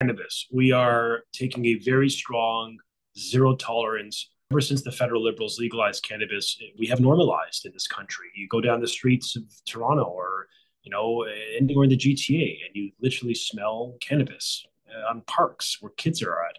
Cannabis. We are taking a very strong zero tolerance. Ever since the federal liberals legalized cannabis, we have normalized in this country. You go down the streets of Toronto or anywhere in the GTA, and you literally smell cannabis on parks where kids are at.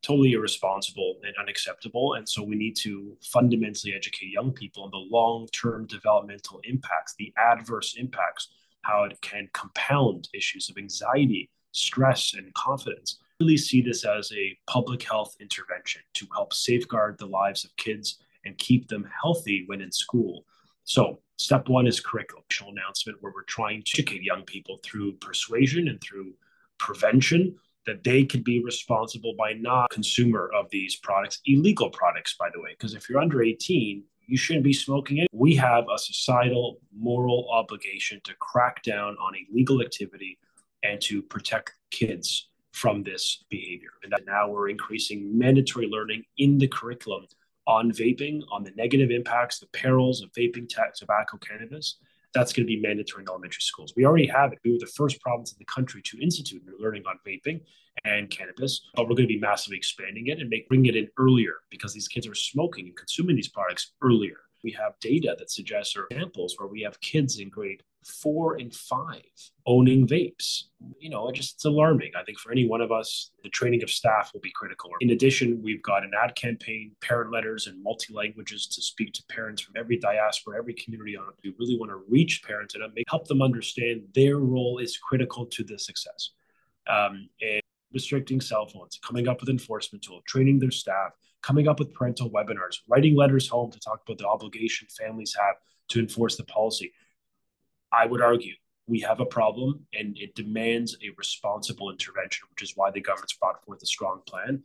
Totally irresponsible and unacceptable. And so we need to fundamentally educate young people on the long-term developmental impacts, the adverse impacts, how it can compound issues of anxiety, stress, and confidence. Really see this as a public health intervention to help safeguard the lives of kids and keep them healthy when in school. So step one is curriculum announcement, where we're trying to educate young people through persuasion and through prevention that they could be responsible by not consumer of these products, illegal products, by the way, because if you're under 18, you shouldn't be smoking it. We have a societal moral obligation to crack down on illegal activity and to protect kids from this behavior. And that now we're increasing mandatory learning in the curriculum on vaping, on the negative impacts, the perils of vaping, tobacco, cannabis. That's going to be mandatory in elementary schools. We already have it. We were the first province in the country to institute learning on vaping and cannabis, but we're going to be massively expanding it and bring it in earlier because these kids are smoking and consuming these products earlier. We have data that suggests or examples where we have kids in grade 4 and 5 owning vapes. It's alarming. I think for any one of us, the training of staff will be critical. In addition, we've got an ad campaign, parent letters in multi languages to speak to parents from every diaspora, every community on it. We really want to reach parents and help them understand their role is critical to the success. And restricting cell phones, coming up with enforcement tool, training their staff, coming up with parental webinars, writing letters home to talk about the obligation families have to enforce the policy. I would argue we have a problem and it demands a responsible intervention, which is why the government's brought forth a strong plan.